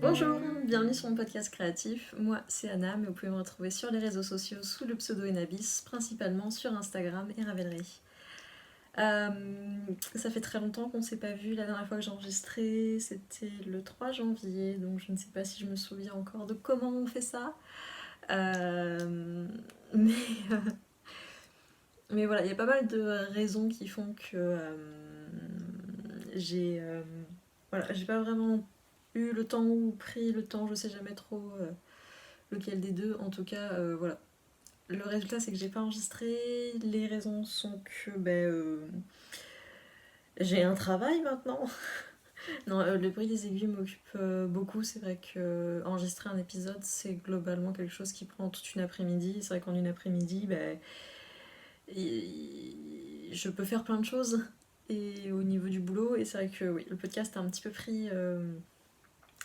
Bonjour, bienvenue sur mon podcast créatif. Moi, c'est Anna, mais vous pouvez me retrouver sur les réseaux sociaux sous le pseudo Enabis, principalement sur Instagram et Ravelry. Ça fait très longtemps qu'on ne s'est pas vu. La dernière fois que j'ai enregistré, c'était le 3 janvier, donc je ne sais pas si je me souviens encore de comment on fait ça. Euh, mais, euh, mais voilà, il y a pas mal de raisons qui font que j'ai pas vraiment eu le temps ou pris le temps, je sais jamais trop lequel des deux. En tout cas, voilà. Le résultat, c'est que j'ai pas enregistré. Les raisons sont que j'ai un travail maintenant. Non, le bruit des aiguilles m'occupe beaucoup. C'est vrai que enregistrer un épisode, c'est globalement quelque chose qui prend toute une après-midi. C'est vrai qu'en une après-midi, je peux faire plein de choses. Et au niveau du boulot, et c'est vrai que oui, le podcast a un petit peu pris,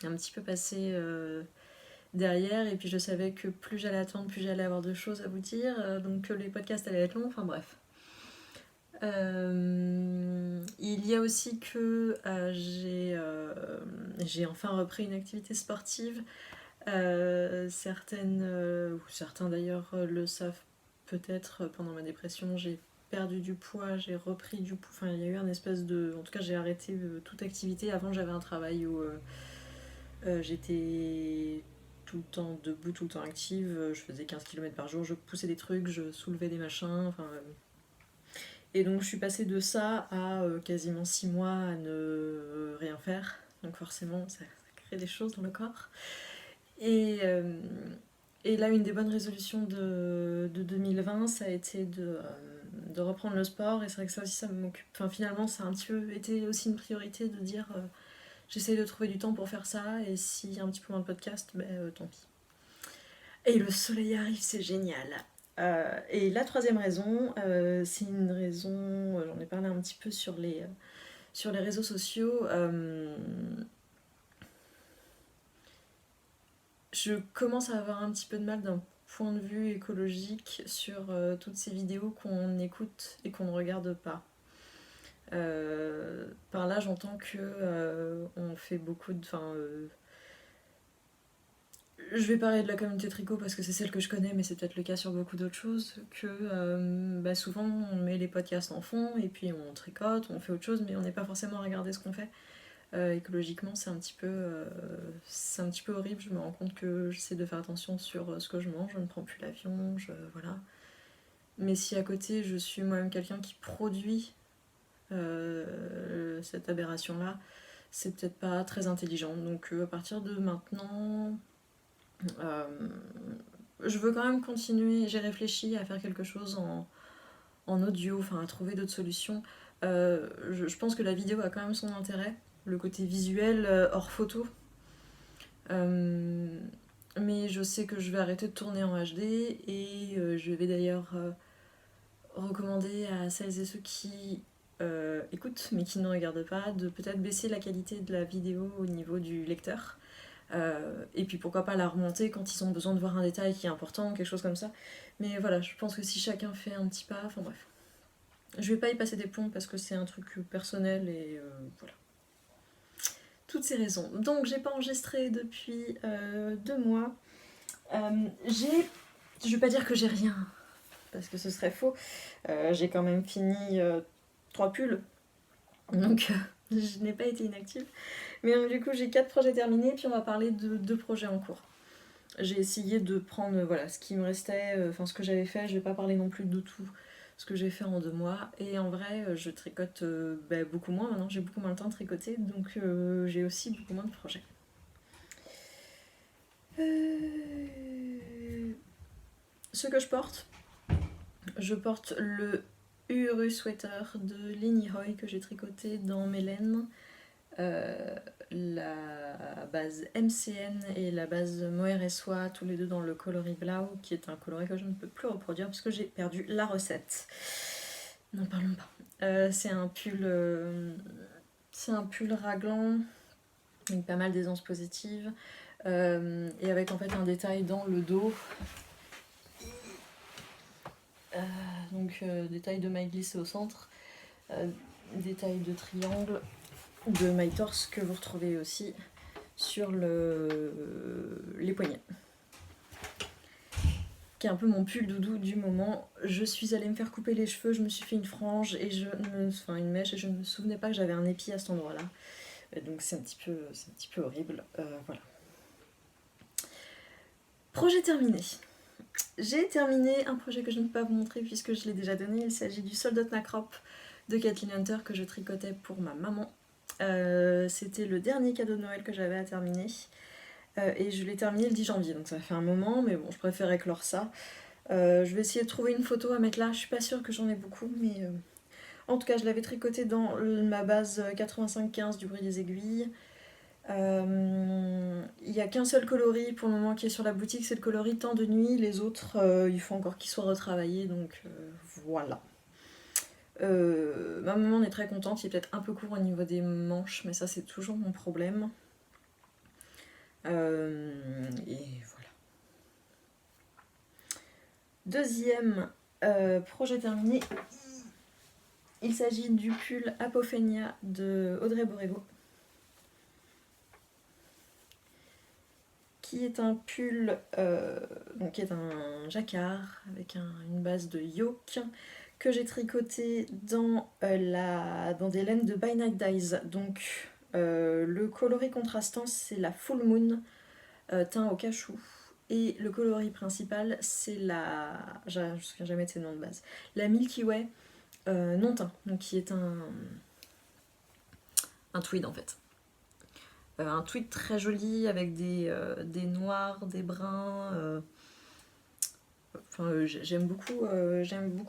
un petit peu passé derrière, et puis je savais que plus j'allais attendre, plus j'allais avoir de choses à vous dire, donc que les podcasts allaient être longs, enfin bref. Il y a aussi que j'ai enfin repris une activité sportive. Certains d'ailleurs le savent peut-être, pendant ma dépression, j'ai perdu du poids, j'ai repris du poids, enfin il y a eu un espèce de... En tout cas j'ai arrêté toute activité. Avant j'avais un travail où j'étais tout le temps debout, tout le temps active, je faisais 15 km par jour, je poussais des trucs, je soulevais des machins, enfin... Et donc je suis passée de ça à quasiment 6 mois à ne rien faire. Donc forcément ça crée des choses dans le corps. Et, euh, et là, une des bonnes résolutions de 2020, ça a été de reprendre le sport. Et c'est vrai que ça aussi, ça m'occupe. Enfin, finalement, ça a un petit peu été aussi une priorité de dire j'essaye de trouver du temps pour faire ça. Et s'il y a un petit peu moins de podcast, tant pis. Et le soleil arrive, c'est génial. Et la troisième raison, c'est une raison, j'en ai parlé un petit peu sur les réseaux sociaux. Je commence à avoir un petit peu de mal d'un point de vue écologique sur toutes ces vidéos qu'on écoute et qu'on ne regarde pas. Par là, j'entends que on fait beaucoup de... je vais parler de la communauté tricot parce que c'est celle que je connais, mais c'est peut-être le cas sur beaucoup d'autres choses, que souvent on met les podcasts en fond et puis on tricote, on fait autre chose, mais on n'est pas forcément à regarder ce qu'on fait. Écologiquement, c'est un petit peu horrible. Je me rends compte que j'essaie de faire attention sur ce que je mange, je ne prends plus l'avion, voilà. Mais si à côté je suis moi-même quelqu'un qui produit cette aberration-là, c'est peut-être pas très intelligent. Donc à partir de maintenant, euh, je veux quand même continuer. J'ai réfléchi à faire quelque chose en audio, enfin à trouver d'autres solutions. Je pense que la vidéo a quand même son intérêt, le côté visuel hors photo. Euh, mais je sais que je vais arrêter de tourner en HD et je vais d'ailleurs recommander à celles et ceux qui écoutent mais qui ne regardent pas de peut-être baisser la qualité de la vidéo au niveau du lecteur. Et puis pourquoi pas la remonter quand ils ont besoin de voir un détail qui est important, quelque chose comme ça. Mais voilà, je pense que si chacun fait un petit pas, enfin bref. Je vais pas y passer des plombs parce que c'est un truc personnel et voilà. Toutes ces raisons. Donc j'ai pas enregistré depuis 2 mois. Je vais pas dire que j'ai rien, parce que ce serait faux. J'ai quand même fini 3 pulls, donc je n'ai pas été inactive. Mais donc, du coup, j'ai 4 projets terminés, puis on va parler de 2 projets en cours. J'ai essayé de prendre voilà, ce qui me restait, enfin ce que j'avais fait. Je vais pas parler non plus de tout ce que j'ai fait en 2 mois. Et en vrai, je tricote beaucoup moins maintenant. J'ai beaucoup moins le temps de tricoter, donc j'ai aussi beaucoup moins de projets. Ce que je porte le Uru Sweater de Lini Hoy que j'ai tricoté dans Mélène. La base MCN et la base Mohair et Soie, tous les deux dans le coloris blau, qui est un coloris que je ne peux plus reproduire parce que j'ai perdu la recette. N'en parlons pas. C'est un pull raglan avec pas mal d'aisance positive et avec en fait un détail dans le dos. Détail de maille glissée au centre, détail de triangle, de maille torse que vous retrouvez aussi sur les poignets. Qui est un peu mon pull doudou du moment. Je suis allée me faire couper les cheveux, je me suis fait une frange et une mèche et je ne me souvenais pas que j'avais un épi à cet endroit-là. Donc c'est un petit peu horrible. Voilà. Projet terminé. J'ai terminé un projet que je ne peux pas vous montrer puisque je l'ai déjà donné. Il s'agit du Soldot Crop de Kathleen Hunter que je tricotais pour ma maman. C'était le dernier cadeau de Noël que j'avais à terminer. Et je l'ai terminé le 10 janvier, donc ça fait un moment, mais bon, je préférais clore ça. Je vais essayer de trouver une photo à mettre là. Je suis pas sûre que j'en ai beaucoup, mais en tout cas, je l'avais tricoté dans ma base 85-15 du bruit des aiguilles. Il n'y a qu'un seul coloris pour le moment qui est sur la boutique, c'est le coloris temps de nuit. Les autres, il faut encore qu'ils soient retravaillés, donc voilà. Ma maman est très contente, il est peut-être un peu court au niveau des manches, mais ça c'est toujours mon problème. Et voilà. Deuxième projet terminé, il s'agit du pull Apophenia de Audrey Borrego, qui est un pull, donc qui est un jacquard avec une base de yoke que j'ai tricoté dans des laines de By Night Dyes. Donc le coloris contrastant c'est la Full Moon teint au cachou. Et le coloris principal, c'est je ne me souviens jamais de ses noms de base, la Milky Way non teint, donc qui est un tweed en fait. Un tweed très joli avec des noirs, des bruns. J'aime beaucoup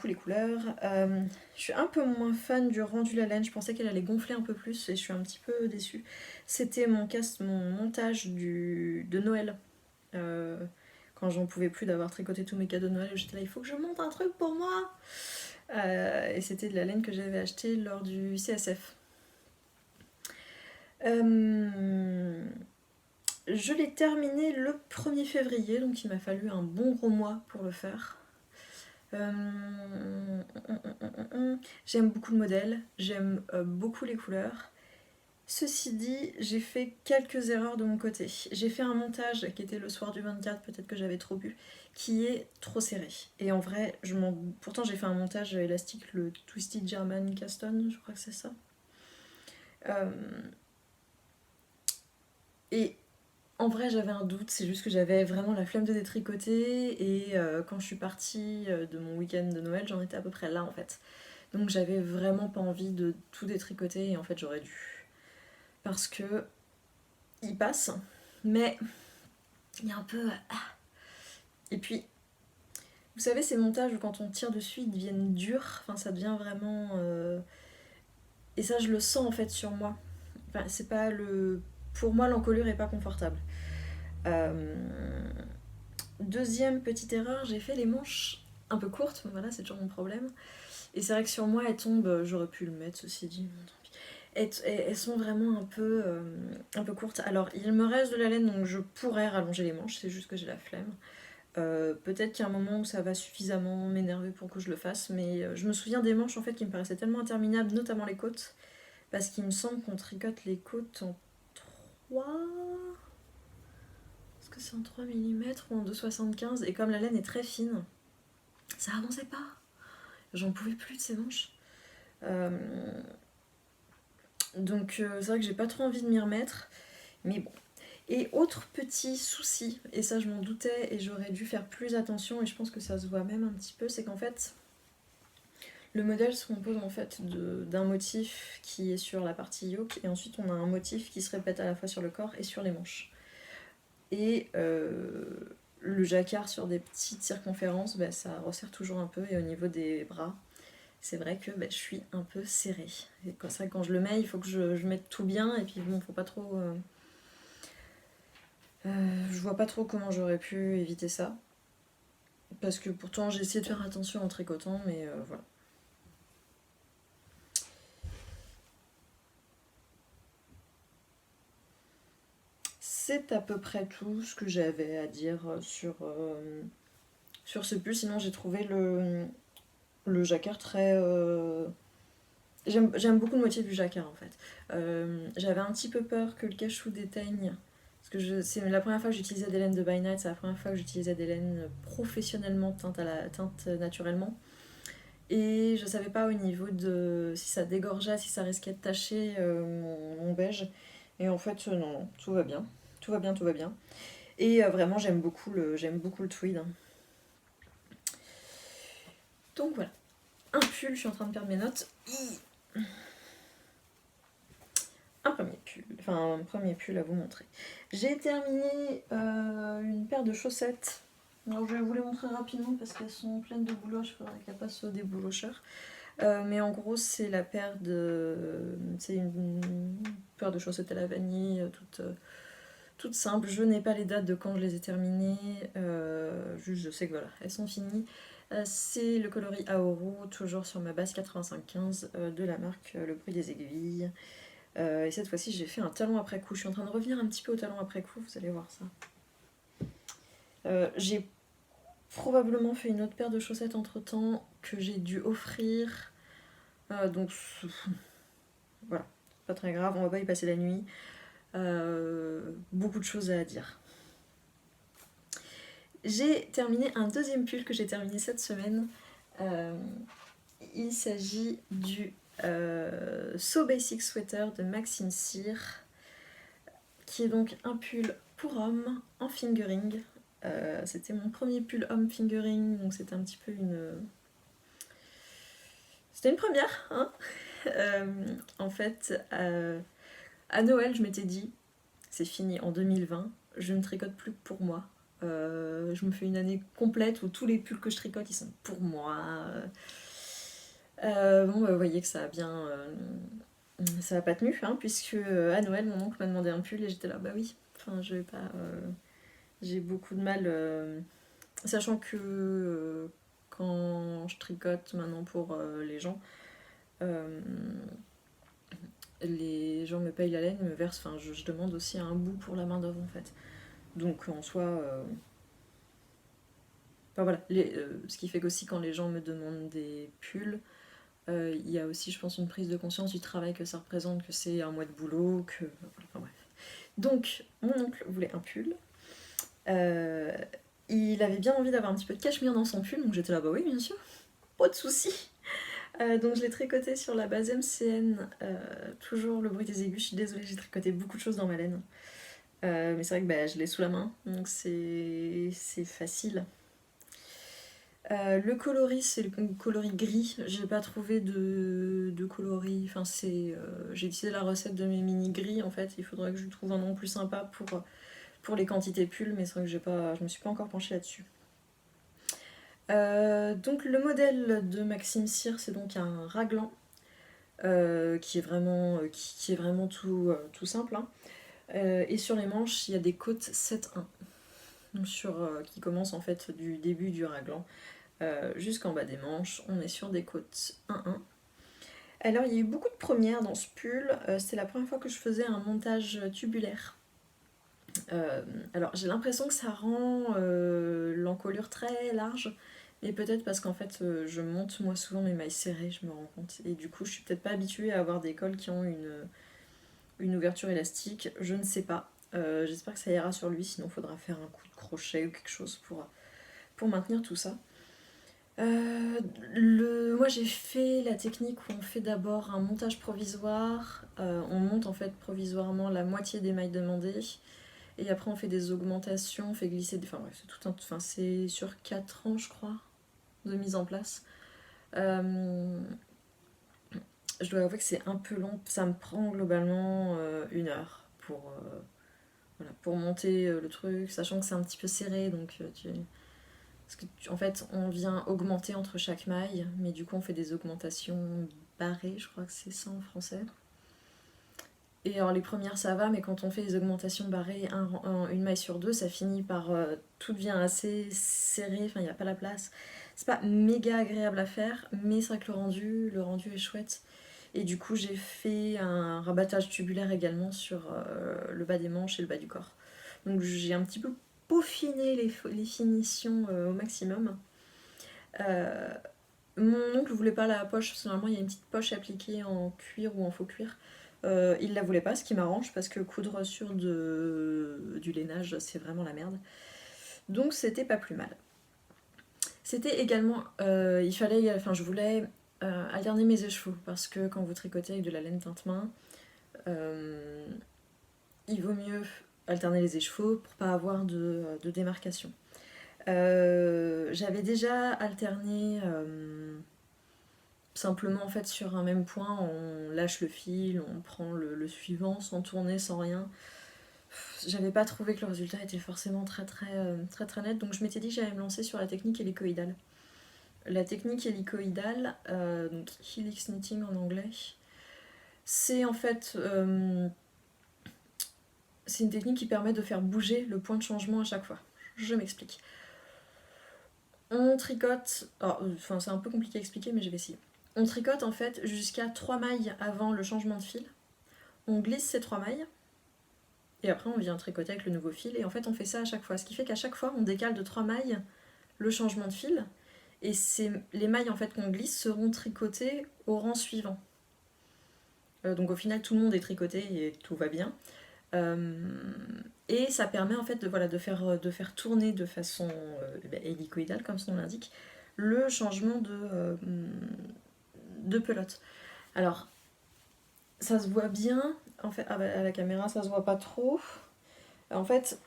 les couleurs. Je suis un peu moins fan du rendu de la laine, je pensais qu'elle allait gonfler un peu plus et je suis un petit peu déçue. C'était mon montage de Noël. Quand j'en pouvais plus d'avoir tricoté tous mes cadeaux de Noël, j'étais là, il faut que je monte un truc pour moi. Et c'était de la laine que j'avais achetée lors du CSF. Je l'ai terminé le 1er février, donc il m'a fallu un bon gros mois pour le faire. J'aime beaucoup le modèle, j'aime beaucoup les couleurs. Ceci dit, j'ai fait quelques erreurs de mon côté. J'ai fait un montage qui était le soir du 24, peut-être que j'avais trop bu, qui est trop serré. Et en vrai, pourtant j'ai fait un montage élastique, le Twisted German Caston, je crois que c'est ça. Et en vrai, j'avais un doute, c'est juste que j'avais vraiment la flemme de détricoter. Et quand je suis partie de mon week-end de Noël, j'en étais à peu près là en fait. Donc j'avais vraiment pas envie de tout détricoter et en fait j'aurais dû. Parce que il passe, mais il y a un peu... Et puis, vous savez, ces montages où quand on tire dessus, ils deviennent durs, enfin ça devient vraiment... Et ça, je le sens en fait sur moi. Enfin, c'est pas le... Pour moi, l'encolure est pas confortable. Deuxième petite erreur, j'ai fait les manches un peu courtes, voilà, c'est toujours mon problème. Et c'est vrai que sur moi, elles tombent, j'aurais pu le mettre, ceci dit, elles sont vraiment un peu courtes. Alors, il me reste de la laine, donc je pourrais rallonger les manches, c'est juste que j'ai la flemme. Peut-être qu'il y a un moment où ça va suffisamment m'énerver pour que je le fasse, mais je me souviens des manches en fait qui me paraissaient tellement interminables, notamment les côtes, parce qu'il me semble qu'on tricote les côtes en 3... Est-ce que c'est en 3 mm ou en 2,75 et comme la laine est très fine, ça avançait pas. J'en pouvais plus de ces manches. Donc c'est vrai que j'ai pas trop envie de m'y remettre, mais bon. Et autre petit souci, et ça je m'en doutais et j'aurais dû faire plus attention et je pense que ça se voit même un petit peu, c'est qu'en fait le modèle se compose en fait d'un motif qui est sur la partie yoke et ensuite on a un motif qui se répète à la fois sur le corps et sur les manches. Et le jacquard sur des petites circonférences, bah, ça resserre toujours un peu et au niveau des bras, c'est vrai que je suis un peu serrée. Et quand je le mets, il faut que je mette tout bien et puis bon, faut pas trop... je vois pas trop comment j'aurais pu éviter ça. Parce que pourtant j'ai essayé de faire attention en tricotant, mais voilà. C'est à peu près tout ce que j'avais à dire sur ce pull. Sinon j'ai trouvé le jacquard très... J'aime beaucoup le motif du jacquard en fait. J'avais un petit peu peur que le cachou déteigne c'est la première fois que j'utilisais des laines de By Night, c'est la première fois que j'utilisais des laines professionnellement teintes naturellement. Et je savais pas au niveau de si ça dégorgeait, si ça risquait de tacher mon beige. Et en fait, non, tout va bien. Tout va bien, tout va bien. Et vraiment, j'aime beaucoup le tweed, hein. Donc voilà. Un pull, je suis en train de perdre mes notes. Un premier pull à vous montrer. J'ai terminé une paire de chaussettes. Alors je vais vous les montrer rapidement parce qu'elles sont pleines de bouloches, il faudrait qu'elles passent au déboulocheur. Mais en gros c'est la paire de... C'est une paire de chaussettes à la vanille, toute simple. Je n'ai pas les dates de quand je les ai terminées, juste je sais que voilà, elles sont finies. C'est le coloris Aoru, toujours sur ma base 85-15 de la marque Le Bruit des Aiguilles. Et cette fois-ci, j'ai fait un talon après coup. Je suis en train de revenir un petit peu au talon après coup, vous allez voir ça. J'ai probablement fait une autre paire de chaussettes entre-temps que j'ai dû offrir. Donc voilà, pas très grave, on va pas y passer la nuit. Beaucoup de choses à dire. J'ai terminé un deuxième pull que j'ai terminé cette semaine. Il s'agit du So Basic Sweater de Maxime Cyr, qui est donc un pull pour homme en fingering. C'était mon premier pull homme fingering, donc c'était un petit peu c'était une première, hein. En fait, à Noël, je m'étais dit, c'est fini en 2020, je ne tricote plus pour moi. Je me fais une année complète où tous les pulls que je tricote, ils sont pour moi. Bon, vous voyez que ça a bien... ça n'a pas tenu, hein, puisque à Noël, mon oncle m'a demandé un pull et j'étais là, bah oui, enfin, je vais pas... j'ai beaucoup de mal, sachant que quand je tricote maintenant pour les gens me payent la laine, me versent, enfin, je demande aussi un bout pour la main d'œuvre en fait. Donc en soi... Enfin voilà, ce qui fait qu'aussi quand les gens me demandent des pulls, il y a aussi, je pense, une prise de conscience du travail que ça représente, que c'est un mois de boulot, que... Enfin bref. Donc, mon oncle voulait un pull. Il avait bien envie d'avoir un petit peu de cachemire dans son pull, donc j'étais là, bah oui, bien sûr, pas de souci. Donc je l'ai tricoté sur la base MCN, toujours le bruit des aigus. Je suis désolée, j'ai tricoté beaucoup de choses dans ma laine. Mais c'est vrai que bah, je l'ai sous la main, donc c'est facile. Le coloris, c'est le coloris gris. J'ai pas trouvé de coloris. Enfin, j'ai utilisé la recette de mes mini gris en fait. Il faudrait que je trouve un nom plus sympa pour les quantités pulls, mais c'est vrai que je me suis pas encore penchée là-dessus. Donc le modèle de Maxime Cyr, c'est donc un raglan qui est vraiment, tout simple, hein. Et sur les manches, il y a des côtes 7-1 qui commencent en fait du début du raglan jusqu'en bas des manches. On est sur des côtes 1-1. Alors il y a eu beaucoup de premières dans ce pull. C'était la première fois que je faisais un montage tubulaire. Alors j'ai l'impression que ça rend l'encolure très large, mais peut-être parce qu'en fait je monte moi souvent mes mailles serrées, je me rends compte. Et du coup je suis peut-être pas habituée à avoir des cols qui ont une ouverture élastique, je ne sais pas. J'espère que ça ira sur lui, sinon il faudra faire un coup de crochet ou quelque chose pour maintenir tout ça. Moi j'ai fait la technique où on fait d'abord un montage provisoire, on monte en fait provisoirement la moitié des mailles demandées, et après on fait des augmentations, on fait glisser enfin bref, c'est sur 4 ans je crois de mise en place. Je dois avouer que c'est un peu long, ça me prend globalement 1 heure pour monter le truc, sachant que c'est un petit peu serré, donc parce que en fait on vient augmenter entre chaque maille, mais du coup on fait des augmentations barrées, je crois que c'est ça en français. Et alors les premières ça va, mais quand on fait les augmentations barrées, une maille sur deux, ça finit par... tout devient assez serré, enfin il n'y a pas la place. C'est pas méga agréable à faire, mais c'est vrai que le rendu est chouette. Et du coup j'ai fait un rabattage tubulaire également sur le bas des manches et le bas du corps. Donc j'ai un petit peu peaufiné les finitions au maximum. Mon oncle voulait pas la poche, parce que normalement il y a une petite poche appliquée en cuir ou en faux cuir. Il la voulait pas, ce qui m'arrange parce que coudre sur du lainage, c'est vraiment la merde. Donc c'était pas plus mal. C'était également, je voulais alterner mes écheveaux parce que quand vous tricotez avec de la laine teinte-main, il vaut mieux alterner les écheveaux pour pas avoir de démarcation. J'avais déjà alterné simplement en fait sur un même point, on lâche le fil, on prend le suivant sans tourner, sans rien. J'avais pas trouvé que le résultat était forcément très net, donc je m'étais dit que j'allais me lancer sur la technique hélicoïdale. La technique hélicoïdale, donc helix knitting en anglais, c'est en fait c'est une technique qui permet de faire bouger le point de changement à chaque fois. Je m'explique. On tricote, c'est un peu compliqué à expliquer, mais je vais essayer. On tricote en fait jusqu'à 3 mailles avant le changement de fil. On glisse ces 3 mailles, et après on vient tricoter avec le nouveau fil, et en fait on fait ça à chaque fois. Ce qui fait qu'à chaque fois on décale de 3 mailles le changement de fil, et les mailles en fait qu'on glisse seront tricotées au rang suivant. Donc au final tout le monde est tricoté et tout va bien. Et ça permet en fait de faire tourner de façon hélicoïdale, comme son nom l'indique, le changement de pelote. Alors, ça se voit bien, en fait, à la caméra, ça se voit pas trop. En fait,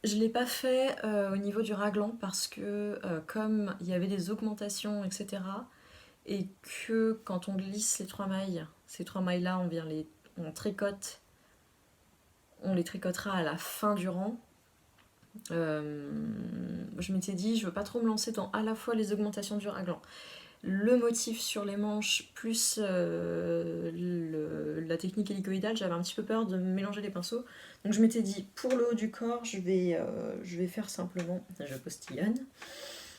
je l'ai pas fait au niveau du raglan parce que comme il y avait des augmentations, etc., et que quand on glisse les 3 mailles, ces 3 mailles-là, on tricote, on les tricotera à la fin du rang. Je m'étais dit, je veux pas trop me lancer dans à la fois les augmentations du raglan, le motif sur les manches, plus la technique hélicoïdale, j'avais un petit peu peur de mélanger les pinceaux. Donc je m'étais dit, pour le haut du corps, je vais faire simplement, je postillonne,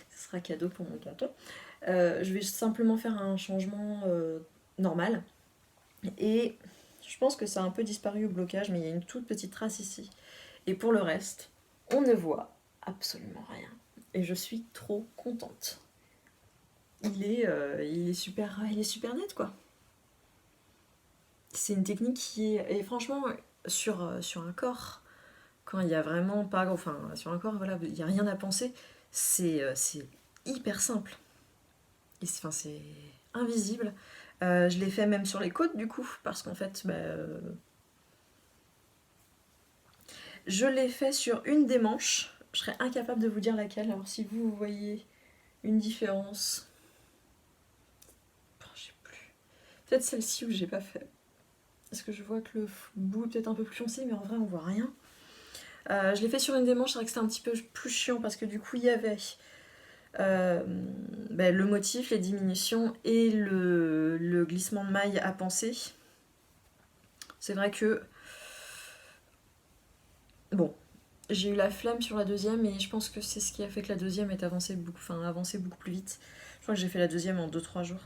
ce sera cadeau pour mon tonton. Je vais simplement faire un changement normal. Et je pense que ça a un peu disparu au blocage, mais il y a une toute petite trace ici. Et pour le reste, on ne voit absolument rien. Et je suis trop contente. Il est super net, quoi. C'est une technique qui est... Et franchement, sur un corps, quand il y a vraiment pas... Enfin, sur un corps, voilà, il n'y a rien à penser, c'est hyper simple. Et c'est invisible. Je l'ai fait même sur les côtes, du coup, parce qu'en fait, je l'ai fait sur une des manches. Je serais incapable de vous dire laquelle. Alors si vous voyez une différence... Je sais plus. Peut-être celle-ci où j'ai pas fait. Parce que je vois que le bout est peut-être un peu plus foncé, mais en vrai on voit rien. Je l'ai fait sur une des manches, c'est vrai que c'était un petit peu plus chiant parce que du coup il y avait le motif, les diminutions et le glissement de maille à penser. C'est vrai que bon, j'ai eu la flemme sur la deuxième et je pense que c'est ce qui a fait que la deuxième est avancée beaucoup plus vite. Je crois que j'ai fait la deuxième en 2-3 jours.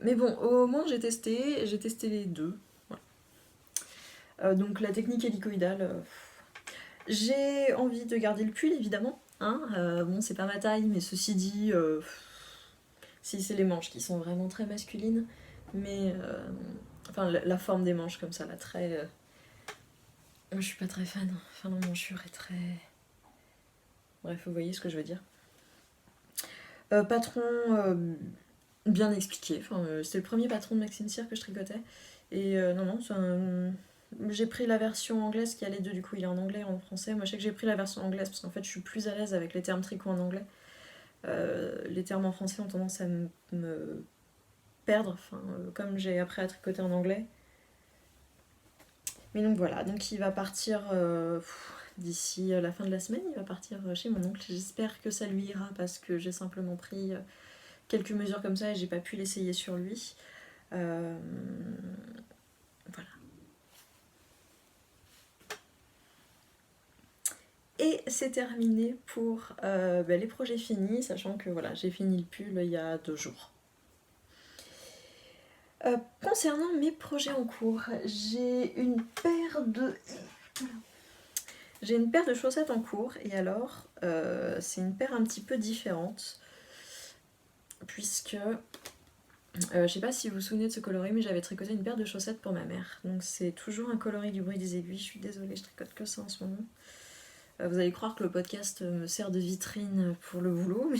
Mais bon, au moins j'ai testé les deux. Voilà. Donc la technique hélicoïdale, j'ai envie de garder le pull évidemment. Hein, bon, c'est pas ma taille, mais ceci dit, si c'est les manches qui sont vraiment très masculines, mais enfin la forme des manches comme ça, là, très. Moi je suis pas très fan. Enfin, l'emmanchure est très. Bref, vous voyez ce que je veux dire. Patron bien expliqué. Enfin, c'était le premier patron de Maxime Cyr que je tricotais. Et non, j'ai pris la version anglaise qui a les deux, du coup il est en anglais et en français. Moi je sais que j'ai pris la version anglaise parce qu'en fait je suis plus à l'aise avec les termes tricot en anglais. Les termes en français ont tendance à me perdre, comme j'ai appris à tricoter en anglais. Mais donc voilà, donc il va partir d'ici la fin de la semaine, il va partir chez mon oncle. J'espère que ça lui ira parce que j'ai simplement pris quelques mesures comme ça et j'ai pas pu l'essayer sur lui. Voilà. Et c'est terminé pour les projets finis, sachant que voilà, j'ai fini le pull il y a 2 jours. Concernant mes projets en cours, j'ai une paire de chaussettes en cours, et alors c'est une paire un petit peu différente, puisque Je sais pas si vous vous souvenez de ce coloris, mais j'avais tricoté une paire de chaussettes pour ma mère. Donc c'est toujours un coloris du bruit des aiguilles. Je suis désolée, je tricote que ça en ce moment. Vous allez croire que le podcast me sert de vitrine pour le boulot, mais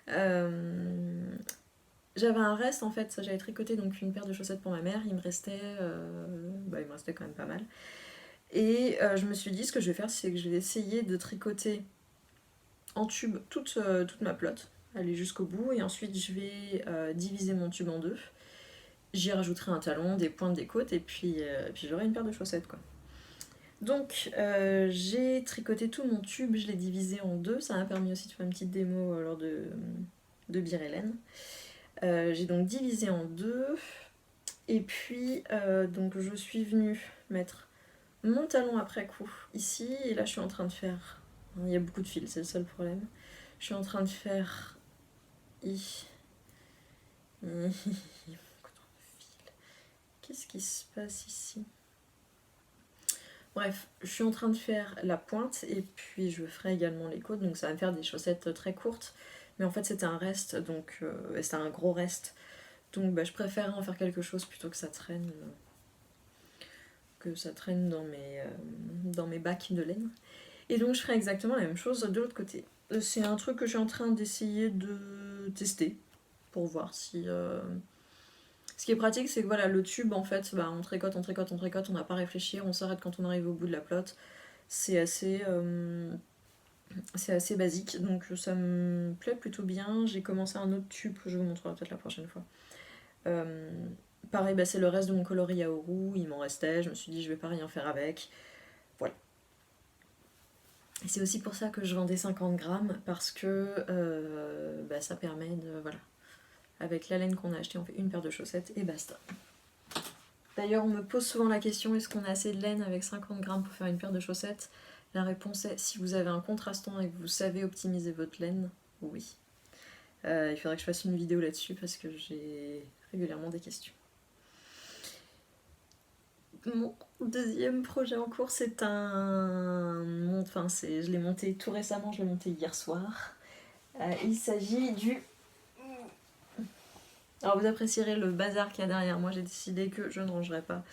non. J'avais un reste en fait, j'avais tricoté donc une paire de chaussettes pour ma mère, il me restait quand même pas mal. Et je me suis dit ce que je vais faire c'est que je vais essayer de tricoter en tube toute ma pelote, aller jusqu'au bout et ensuite je vais diviser mon tube en deux. J'y rajouterai un talon, des pointes, des côtes et puis j'aurai une paire de chaussettes quoi. Donc j'ai tricoté tout mon tube, je l'ai divisé en deux, ça m'a permis aussi de faire une petite démo lors de Bière Hélène. J'ai donc divisé en deux et puis donc je suis venue mettre mon talon après coup ici et là je suis en train de faire, il y a beaucoup de fils, c'est le seul problème, je suis en train de faire qu'est-ce qui se passe ici? Bref, je suis en train de faire la pointe et puis je ferai également les côtes, donc ça va me faire des chaussettes très courtes. Mais en fait c'était un reste, donc c'était un gros reste. Donc je préfère en faire quelque chose plutôt que ça traîne, dans mes bacs de laine. Et donc je ferai exactement la même chose de l'autre côté. C'est un truc que je suis en train d'essayer de tester pour voir si... Ce qui est pratique, c'est que voilà, le tube, en fait, on tricote, on n'a pas réfléchi, on s'arrête quand on arrive au bout de la pelote. C'est assez basique, donc ça me plaît plutôt bien. J'ai commencé un autre tube que je vous montrerai peut-être la prochaine fois. Pareil, c'est le reste de mon coloris Yaoru, il m'en restait, je me suis dit je vais pas rien faire avec. Voilà. Et c'est aussi pour ça que je vendais 50 grammes, parce que ça permet de... Voilà. Avec la laine qu'on a acheté, on fait une paire de chaussettes et basta. D'ailleurs, on me pose souvent la question, est-ce qu'on a assez de laine avec 50 grammes pour faire une paire de chaussettes? La réponse est, si vous avez un contrastant et que vous savez optimiser votre laine, oui. Il faudrait que je fasse une vidéo là-dessus parce que j'ai régulièrement des questions. Mon deuxième projet en cours, c'est je l'ai monté tout récemment, je l'ai monté hier soir. Il s'agit du... Alors vous apprécierez le bazar qu'il y a derrière moi, j'ai décidé que je ne rangerai pas,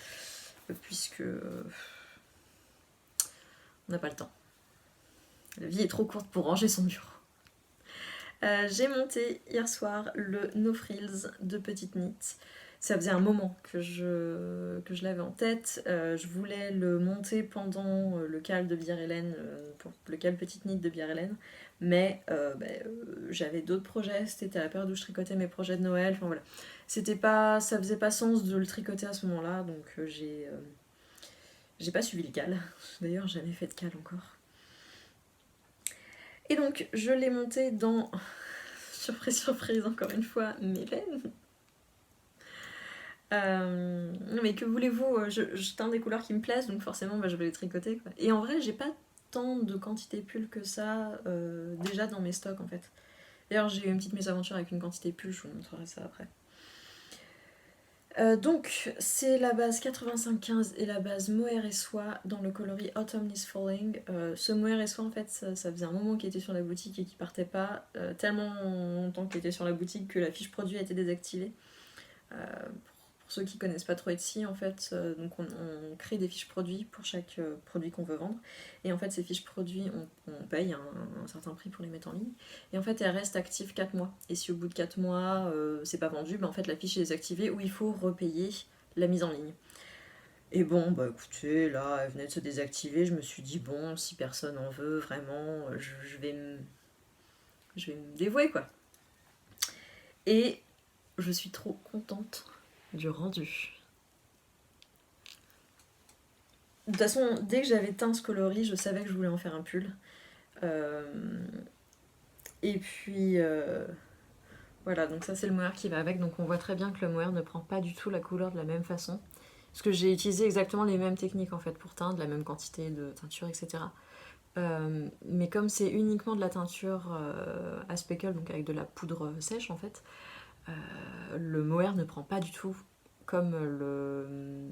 puisque on n'a pas le temps. La vie est trop courte pour ranger son bureau. J'ai monté hier soir le No Frills de Petite Knit. Ça faisait un moment que je l'avais en tête. Je voulais le monter pendant le cal de Bière Hélène, pour le cal Petite Knit de Bière Hélène. Mais j'avais d'autres projets. C'était à la période où je tricotais mes projets de Noël. Enfin voilà. Ça faisait pas sens de le tricoter à ce moment-là. Donc j'ai pas suivi le cal. D'ailleurs, jamais fait de cal encore. Et donc, je l'ai monté dans, surprise, surprise, encore une fois, mes laines. Mais que voulez-vous, je teins des couleurs qui me plaisent, donc forcément, je vais les tricoter, quoi. Et en vrai, j'ai pas tant de quantité pull que ça, déjà dans mes stocks, en fait. D'ailleurs, j'ai eu une petite mésaventure avec une quantité pull, je vous montrerai ça après. Donc, c'est la base 85-15 et la base mohair et soie dans le coloris Autumn is Falling. Ce mohair et soie, en fait, ça faisait un moment qu'il était sur la boutique et qu'il partait pas. Tellement longtemps qu'il était sur la boutique que la fiche produit a été désactivée. Pour ceux qui connaissent pas trop Etsy, en fait, donc on crée des fiches produits pour chaque produit qu'on veut vendre. Et en fait, ces fiches produits, on paye un certain prix pour les mettre en ligne. Et en fait, elles restent actives 4 mois. Et si au bout de 4 mois, c'est pas vendu, en fait, la fiche est désactivée ou il faut repayer la mise en ligne. Et bon, écoutez, là, elle venait de se désactiver. Je me suis dit, bon, si personne en veut, vraiment, je vais me dévouer, quoi. Et je suis trop contente du rendu. De toute façon, dès que j'avais teint ce coloris, je savais que je voulais en faire un pull. Et puis voilà, donc ça c'est le mohair qui va avec. Donc on voit très bien que le mohair ne prend pas du tout la couleur de la même façon. Parce que j'ai utilisé exactement les mêmes techniques en fait pour teindre, la même quantité de teinture, etc. Mais comme c'est uniquement de la teinture à speckle, donc avec de la poudre sèche en fait, le mohair ne prend pas du tout comme le...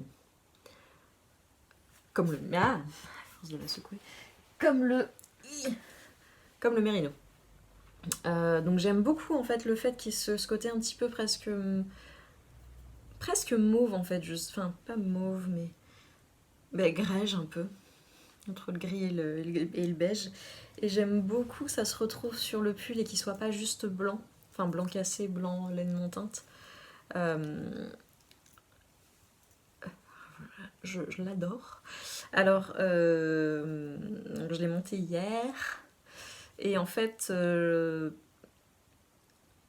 Ah, à force de la secouer. Comme le mérino. Donc j'aime beaucoup en fait le fait qu'il y ait ce côté un petit peu presque mauve en fait, juste, enfin pas mauve mais grège un peu, entre le gris et le beige. Et j'aime beaucoup que ça se retrouve sur le pull et qu'il soit pas juste blanc, enfin blanc cassé, blanc laine montante. Euh, je l'adore. Alors, je l'ai monté hier. Et en fait,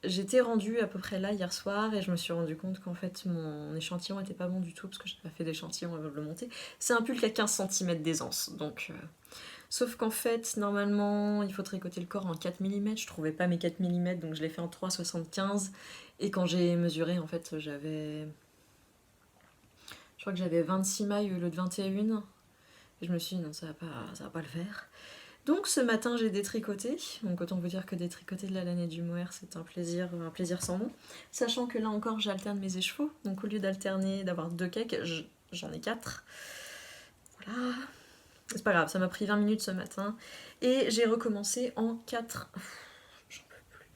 j'étais rendue à peu près là hier soir et je me suis rendu compte qu'en fait mon échantillon était pas bon du tout parce que j'ai pas fait d'échantillon avant de le monter. C'est un pull qui a 15 cm d'aisance, donc sauf qu'en fait normalement il faut tricoter le corps en 4 mm, je trouvais pas mes 4 mm donc je l'ai fait en 3,75 et quand j'ai mesuré en fait je crois que j'avais 26 mailles au lieu de 21 et je me suis dit non ça va pas le faire. Donc ce matin j'ai détricoté, donc autant vous dire que détricoter de la laine et du mohair c'est un plaisir sans nom. Sachant que là encore j'alterne mes écheveaux, donc au lieu d'alterner, d'avoir 2 cakes, j'en ai 4. Voilà, c'est pas grave, ça m'a pris 20 minutes ce matin. Et j'ai recommencé en 4... J'en peux plus.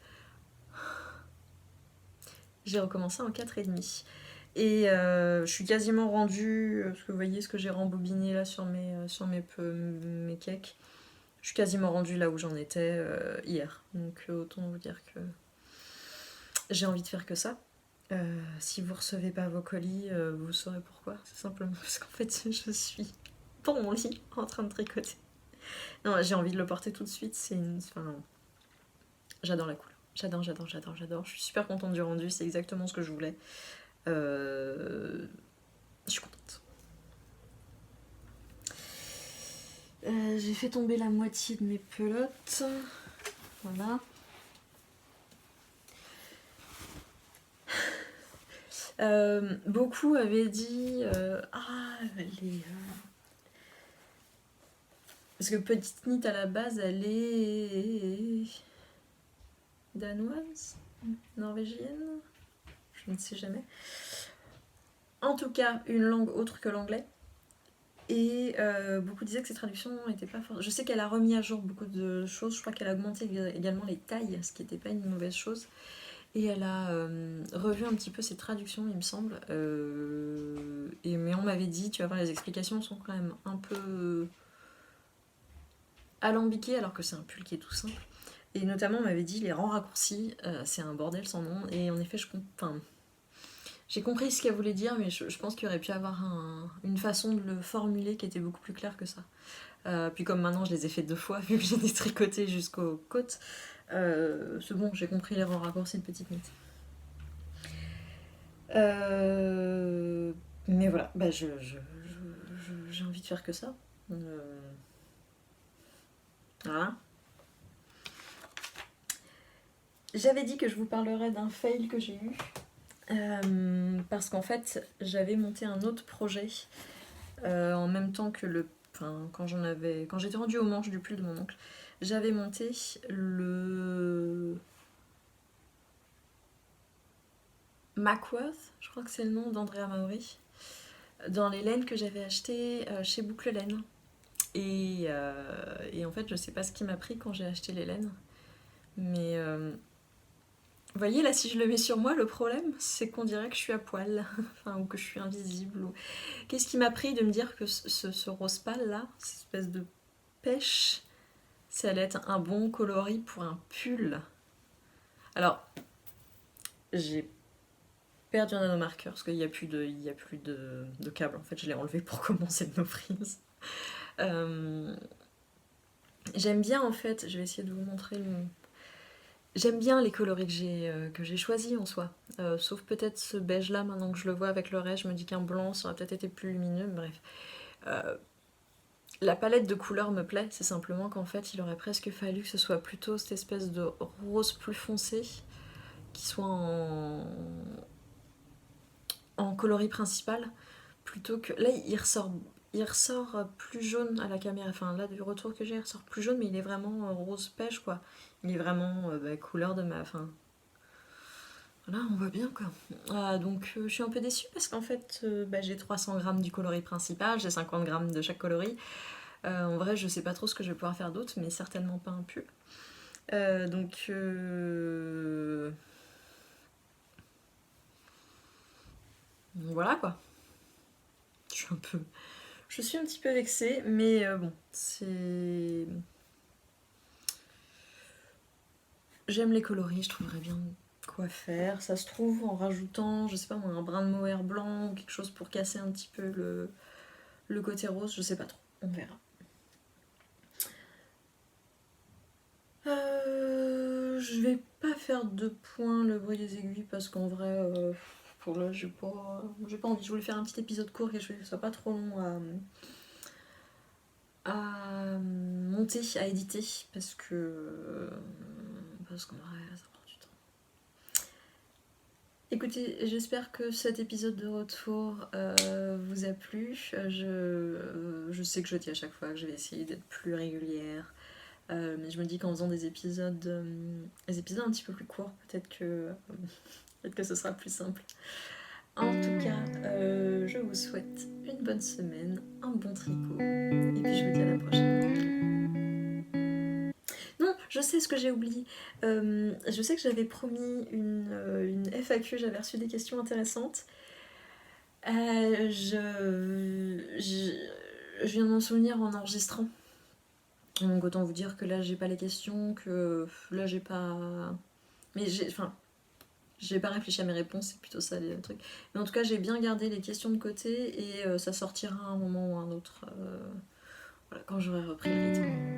J'ai recommencé en 4 et demi. Et je suis quasiment rendue, parce que vous voyez ce que j'ai rembobiné là sur mes cakes. Je suis quasiment rendue là où j'en étais hier. Donc autant vous dire que j'ai envie de faire que ça. Si vous recevez pas vos colis, vous saurez pourquoi. C'est simplement parce qu'en fait, je suis dans mon lit en train de tricoter. Non, j'ai envie de le porter tout de suite. Enfin, j'adore la couleur. J'adore. Je suis super contente du rendu. C'est exactement ce que je voulais. Je suis contente. J'ai fait tomber la moitié de mes pelotes. Voilà. Beaucoup avaient dit parce que Petite Knit à la base elle est danoise, norvégienne, je ne sais jamais. En tout cas, une langue autre que l'anglais. Et beaucoup disaient que ses traductions n'étaient pas fortes. Je sais qu'elle a remis à jour beaucoup de choses. Je crois qu'elle a augmenté également les tailles, ce qui n'était pas une mauvaise chose. Et elle a revu un petit peu ses traductions, il me semble. Mais on m'avait dit, tu vas voir, les explications sont quand même un peu alambiquées, alors que c'est un pull qui est tout simple. Et notamment, on m'avait dit, les rangs raccourcis, c'est un bordel sans nom. Et en effet, j'ai compris ce qu'elle voulait dire, mais je pense qu'il y aurait pu avoir une façon de le formuler qui était beaucoup plus claire que ça. Puis comme maintenant, je les ai fait 2 fois, vu que j'ai détricoté jusqu'aux côtes, c'est bon, j'ai compris les rangs raccourcis de Petite Knit. Mais voilà, bah j'ai envie de faire que ça. Voilà. J'avais dit que je vous parlerais d'un fail que j'ai eu. Parce qu'en fait, j'avais monté un autre projet en même temps que quand j'étais rendue aux manches du pull de mon oncle, j'avais monté le Mackworth, je crois que c'est le nom d'Andrea Maori, dans les laines que j'avais achetées chez Boucle Laine. Et en fait, je sais pas ce qui m'a pris quand j'ai acheté les laines. Mais vous voyez, là, si je le mets sur moi, le problème, c'est qu'on dirait que je suis à poil. Enfin, ou que je suis invisible. Qu'est-ce qui m'a pris de me dire que ce rose pâle, là, cette espèce de pêche, ça allait être un bon coloris pour un pull. Alors, j'ai perdu un nanomarqueur parce qu'il n'y a plus de câble. En fait, je l'ai enlevé pour commencer de nos frises. J'aime bien, en fait, je vais essayer de vous montrer J'aime bien les coloris que j'ai choisis en soi. Sauf peut-être ce beige là, maintenant que je le vois avec le reste, je me dis qu'un blanc ça aurait peut-être été plus lumineux, bref. La palette de couleurs me plaît, c'est simplement qu'en fait il aurait presque fallu que ce soit plutôt cette espèce de rose plus foncé qui soit en coloris principal, plutôt que... Là il ressort plus jaune à la caméra, enfin là du retour que j'ai il ressort plus jaune mais il est vraiment rose pêche quoi. Il est vraiment couleur de ma... Enfin, voilà, on voit bien quoi. Donc je suis un peu déçue parce qu'en fait j'ai 300 grammes du coloris principal, j'ai 50 grammes de chaque coloris. En vrai je sais pas trop ce que je vais pouvoir faire d'autre mais certainement pas un pull. Donc voilà quoi. Je suis un petit peu vexée, mais bon, c'est... J'aime les coloris, je trouverais bien quoi faire. Ça se trouve en rajoutant, je sais pas moi, un brin de mohair blanc ou quelque chose pour casser un petit peu le côté rose, je sais pas trop, on verra. Je vais pas faire de point le bruit des aiguilles parce qu'en vrai, pour là, j'ai pas envie. Je voulais faire un petit épisode court et je voulais que ce soit pas trop long à monter, à éditer parce qu'en vrai, ça prend du temps. Écoutez, j'espère que cet épisode de retour vous a plu. Je sais que je dis à chaque fois que je vais essayer d'être plus régulière. Mais je me dis qu'en faisant des épisodes un petit peu plus courts, peut-être que ce sera plus simple. En tout cas, je vous souhaite une bonne semaine, un bon tricot, et puis je vous dis à la prochaine. Non, je sais ce que j'ai oublié. Je sais que j'avais promis une FAQ, j'avais reçu des questions intéressantes. Je viens de m'en souvenir en enregistrant. Donc autant vous dire que là j'ai pas les questions, que là j'ai pas... Mais j'ai pas réfléchi à mes réponses, c'est plutôt ça le truc. Mais en tout cas j'ai bien gardé les questions de côté et ça sortira à un moment ou à un autre, voilà, quand j'aurai repris le rythme.